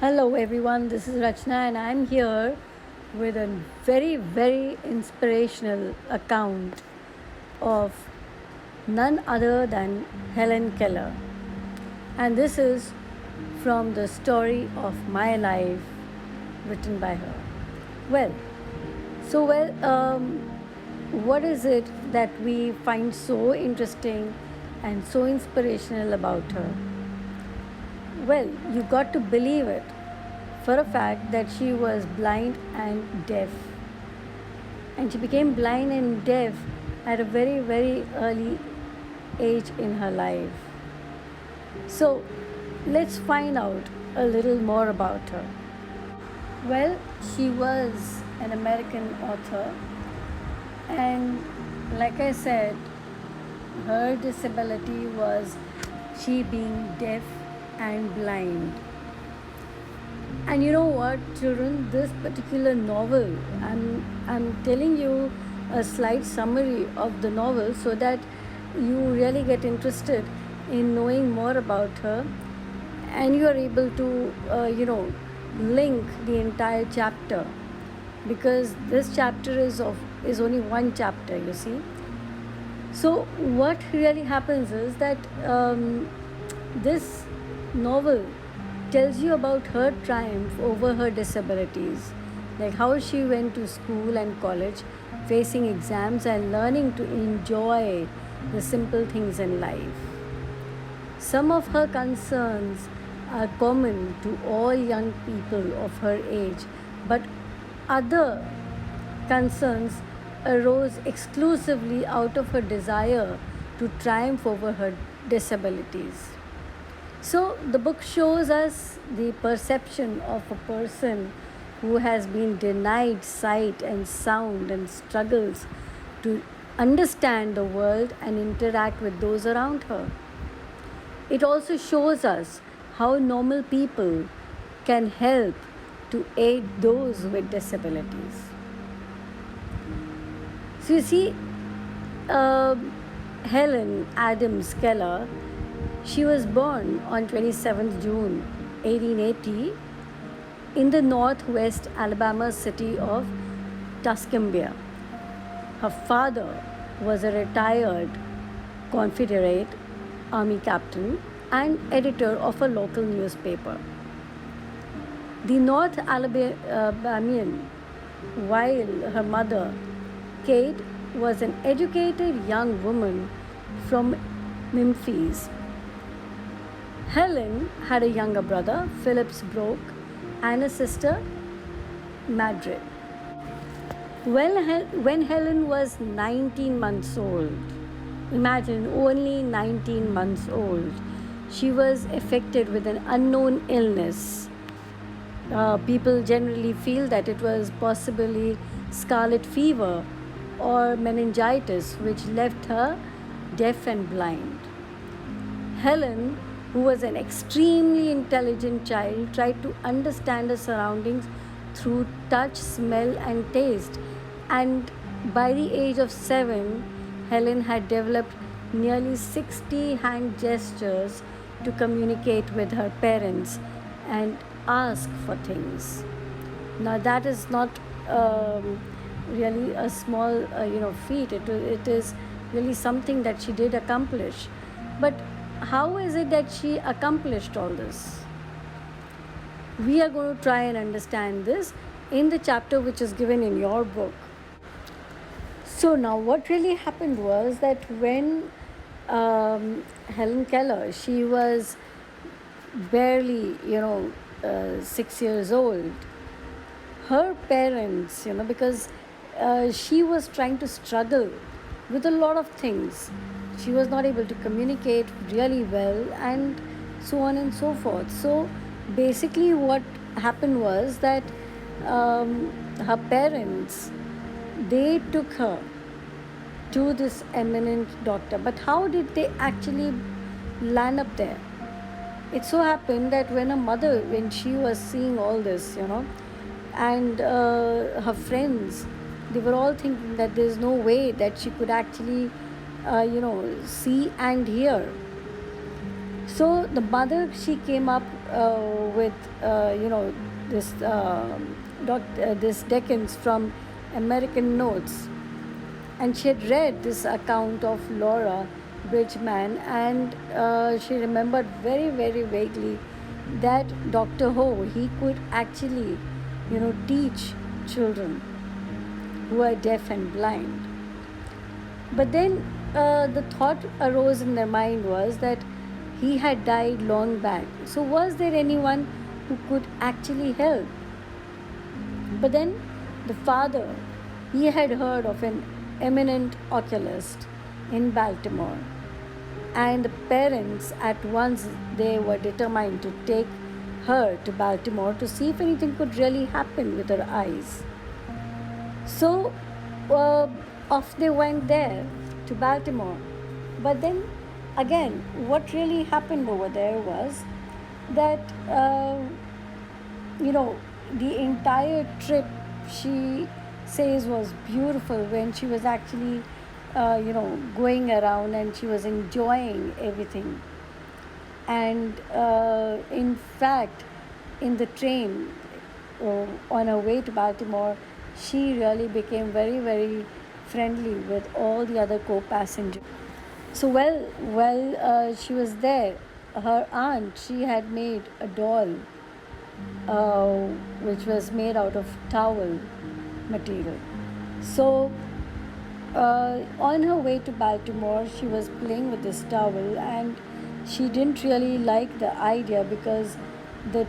Hello everyone, this is Rachna and I'm here with a very inspirational account of none other than Helen Keller. And this is from the story of my life written by her. Well, what is it that we find so interesting and so inspirational about her? Well, you got to believe it for a fact that she was blind and deaf. And she became blind and deaf at a very early age in her life. So, let's find out a little more about her. Well, she was an American author, and like I said, her disability was she being deaf and blind. And you know what, children, this particular novel, I'm telling you a slight summary of the novel so that you really get interested in knowing more about her, and you are able to link the entire chapter, because this chapter is only one chapter, you see. So what really happens is that this novel tells you about her triumph over her disabilities, like how she went to school and college facing exams and learning to enjoy the simple things in life. Some of her concerns are common to all young people of her age, but other concerns arose exclusively out of her desire to triumph over her disabilities. So, the book shows us the perception of a person who has been denied sight and sound and struggles to understand the world and interact with those around her. It also shows us how normal people can help to aid those with disabilities. So, you see, Helen Adams Keller, she was born on 27th June 1880 in the northwest Alabama city of Tuscumbia. Her father was a retired Confederate Army captain and editor of a local newspaper. The North Alabamian, while her mother, Kate, was an educated young woman from Memphis. Helen had a younger brother, Phillips Broke, and a sister, Madrid. When Helen was 19 months old, imagine, only 19 months old, she was affected with an unknown illness. People generally feel that it was possibly scarlet fever or meningitis, which left her deaf and blind. Helen, who was an extremely intelligent child, tried to understand her surroundings through touch, smell, and taste. And by the age of 7, Helen had developed nearly 60 hand gestures to communicate with her parents and ask for things. Now, that is not really a small feat. It is really something that she did accomplish. But how is it that she accomplished all this? We are going to try and understand this in the chapter which is given in your book. So now what really happened was that when Helen Keller, she was barely 6 years old, her parents, because she was trying to struggle with a lot of things. She was not able to communicate really well and so on and so forth. So basically what happened was that her parents, they took her to this eminent doctor. But how did they actually land up there? It so happened that when she was seeing all this, and her friends, they were all thinking that there's no way that she could actually see and hear. So the mother, she came up with this this Dickens from American Notes, and she had read this account of Laura Bridgman, and she remembered very, very vaguely that Dr. Ho, he could actually, teach children who are deaf and blind. But then the thought arose in their mind was that he had died long back. So was there anyone who could actually help? But then the father, he had heard of an eminent oculist in Baltimore, and the parents at once, they were determined to take her to Baltimore to see if anything could really happen with her eyes. So off they went there to Baltimore. But then again, what really happened over there was that the entire trip, she says, was beautiful when she was actually going around and she was enjoying everything. And in fact, in the train on her way to Baltimore, she really became very, very friendly with all the other co-passengers. So while she was there, her aunt, she had made a doll which was made out of towel material. So on her way to Baltimore, she was playing with this towel, and she didn't really like the idea because the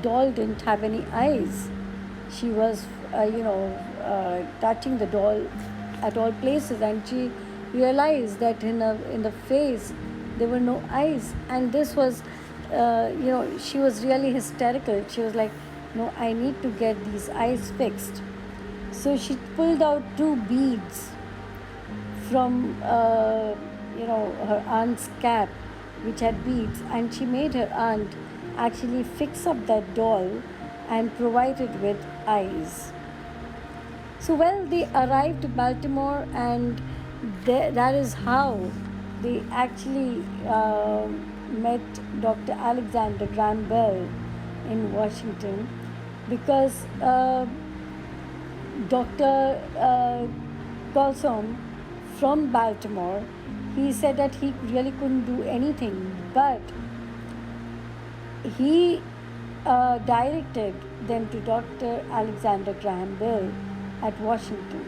doll didn't have any eyes. She was touching the doll at all places, and she realized that in the face there were no eyes, and this was she was really hysterical. She was like, no, I need to get these eyes fixed. So she pulled out 2 beads from her aunt's cap, which had beads, and she made her aunt actually fix up that doll and provide it with eyes. So they arrived to Baltimore, and that is how they actually met Dr. Alexander Graham Bell in Washington, because Dr. Colsom from Baltimore, he said that he really couldn't do anything, but he directed them to Dr. Alexander Graham Bell at Washington.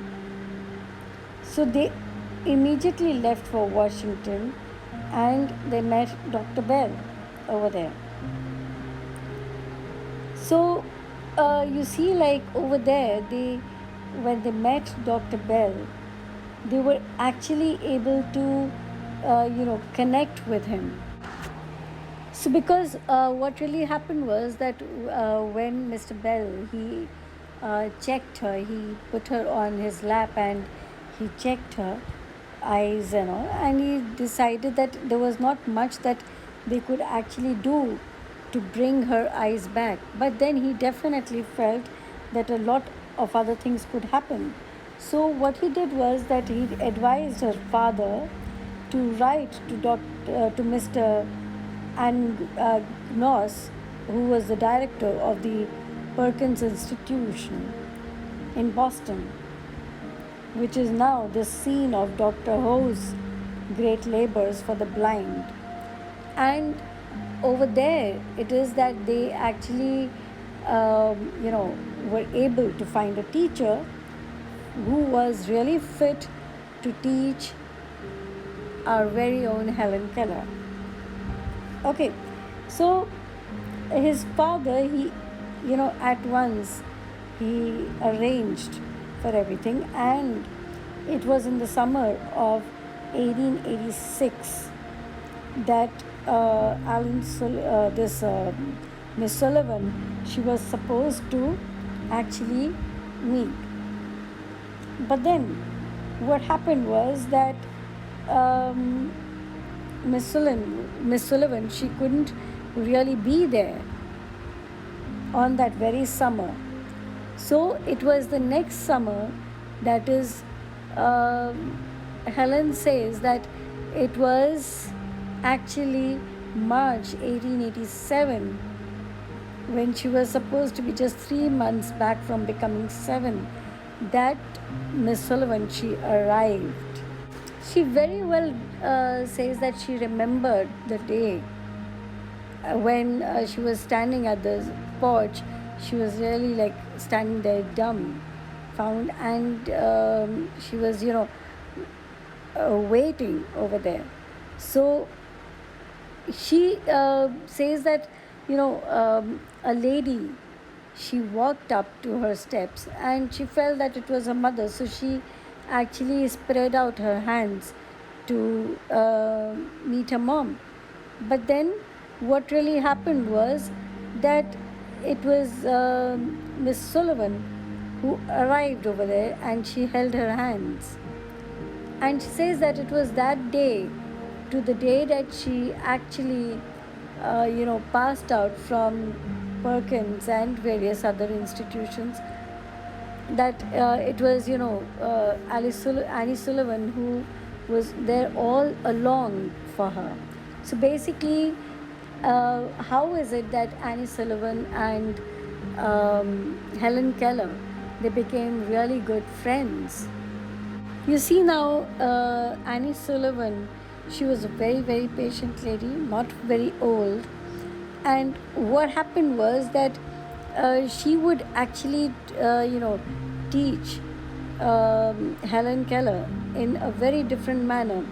So they immediately left for Washington, and they met Dr. Bell over there. So you see, like over there, when they met Dr. Bell, they were actually able to connect with him. So because what really happened was that when Mr. Bell, he checked her, he put her on his lap and he checked her eyes and all, and he decided that there was not much that they could actually do to bring her eyes back. But then he definitely felt that a lot of other things could happen. So what he did was that he advised her father to write to Mr. Angnos, who was the director of the Perkins Institution in Boston, which is now the scene of Dr. Ho's great labors for the blind. And over there, it is that they actually, were able to find a teacher who was really fit to teach our very own Helen Keller. Okay, so his father, he, at once he arranged for everything, and it was in the summer of 1886 that Miss Sullivan, she was supposed to actually meet. But then what happened was that Miss Sullivan, she couldn't really be there on that very summer. So it was the next summer, that is, Helen says that it was actually March 1887, when she was supposed to be just 3 months back from becoming 7, that Miss Sullivan, she arrived. She very well says that she remembered the day when she was standing at the porch. She was really like standing there dumbfound, and she was, waiting over there. So she says that, a lady, she walked up to her steps and she felt that it was her mother. So she actually spread out her hands to meet her mom. But then what really happened was that it was Miss Sullivan who arrived over there, and she held her hands. And she says that it was that day to the day that she actually, passed out from Perkins and various other institutions, that it was, Annie Sullivan who was there all along for her. So basically, how is it that Annie Sullivan and Helen Keller, they became really good friends? You see now, Annie Sullivan, she was a very, very patient lady, not very old. And what happened was that she would actually, teach Helen Keller in a very different manner,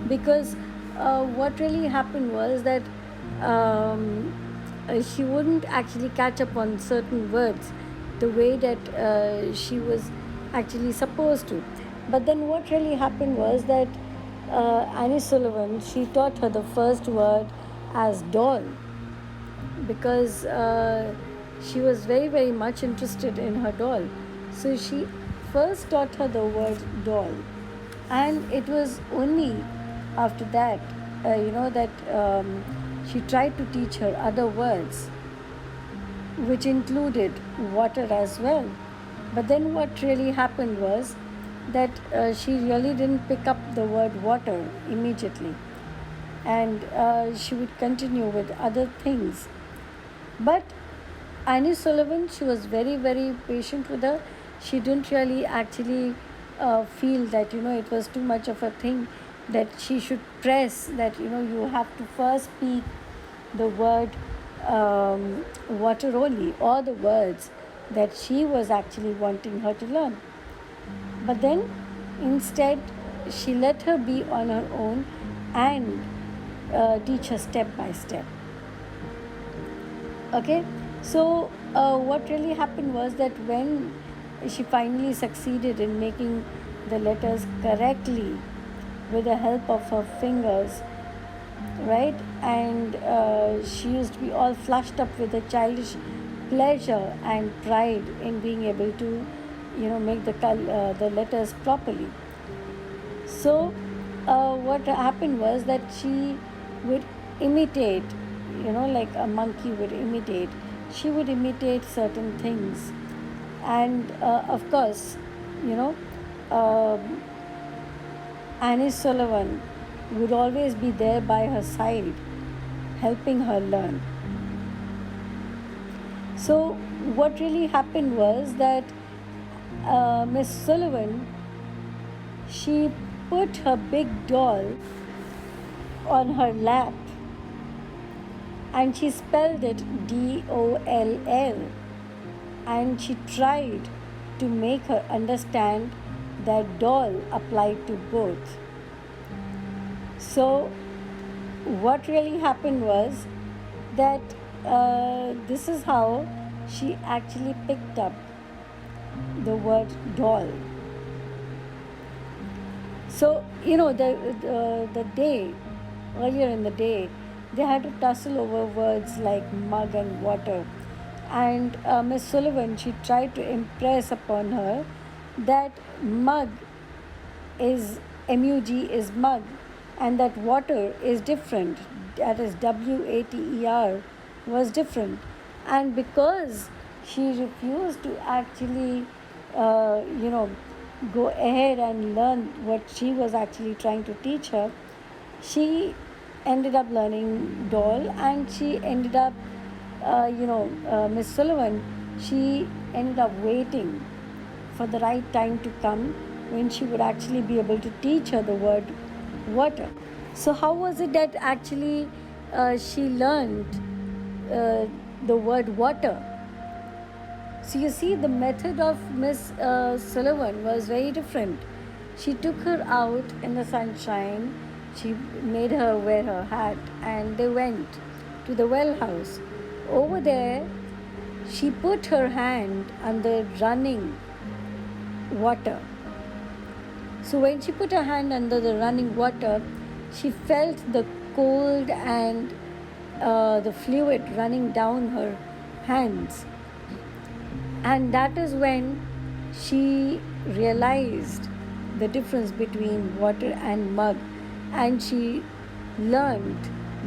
because what really happened was that she wouldn't actually catch up on certain words the way that she was actually supposed to. But then what really happened was that Annie Sullivan, she taught her the first word as doll, because she was very, very much interested in her doll. So she first taught her the word doll, and it was only after that, that she tried to teach her other words, which included water as well. But then what really happened was that she really didn't pick up the word water immediately, and she would continue with other things. But Annie Sullivan, she was very, very patient with her. She didn't really actually feel that, it was too much of a thing, that she should press that, you have to first speak the word water only, or the words that she was actually wanting her to learn. But then instead, she let her be on her own and teach her step by step. Okay, so what really happened was that when she finally succeeded in making the letters correctly with the help of her fingers, right, and she used to be all flushed up with a childish pleasure and pride in being able to, make the letters properly. So what happened was that she would imitate, like a monkey would imitate. She would imitate certain things, and of course, uh, Annie Sullivan would always be there by her side, helping her learn. So what really happened was that Miss Sullivan, she put her big doll on her lap, and she spelled it DOLL, and she tried to make her understand that doll applied to both. So what really happened was that this is how she actually picked up the word doll. So, the day, earlier in the day, they had to tussle over words like mug and water. And Miss Sullivan, she tried to impress upon her that mug is, MUG is mug, and that water is different, that is WATER was different. And because she refused to actually, go ahead and learn what she was actually trying to teach her, she ended up learning doll, and she ended up, Miss Sullivan, she ended up waiting for the right time to come when she would actually be able to teach her the word water. So, how was it that actually she learned the word water? So, you see, the method of Miss Sullivan was very different. She took her out in the sunshine, she made her wear her hat, and they went to the well house. Over there, she put her hand under running water. So when she put her hand under the running water, she felt the cold and the fluid running down her hands. And that is when she realized the difference between water and mud, and she learned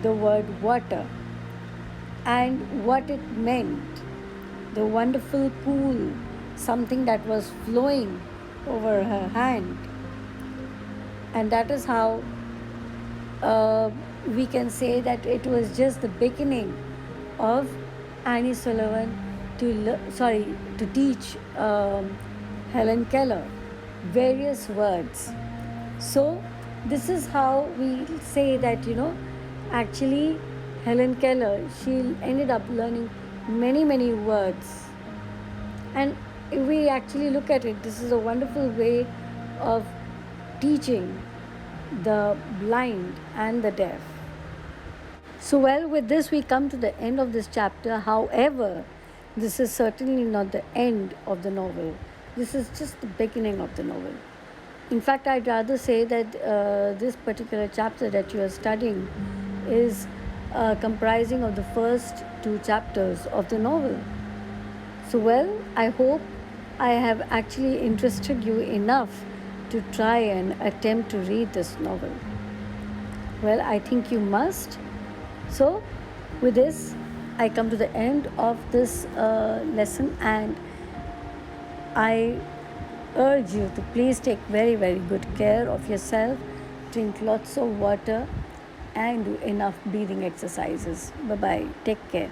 the word water and what it meant, the wonderful cool, something that was flowing over her hand. And that is how we can say that it was just the beginning of Annie Sullivan to teach Helen Keller various words. So this is how we say that, actually Helen Keller, she ended up learning many words. And if we actually look at it, this is a wonderful way of teaching the blind and the deaf. So, well, with this, we come to the end of this chapter. However, this is certainly not the end of the novel. This is just the beginning of the novel. In fact, I'd rather say that this particular chapter that you are studying is comprising of the first two chapters of the novel. So, well, I hope I have actually interested you enough to try and attempt to read this novel. Well, I think you must. So, with this, I come to the end of this lesson, and I urge you to please take very good care of yourself, drink lots of water, and do enough breathing exercises. Bye bye. Take care.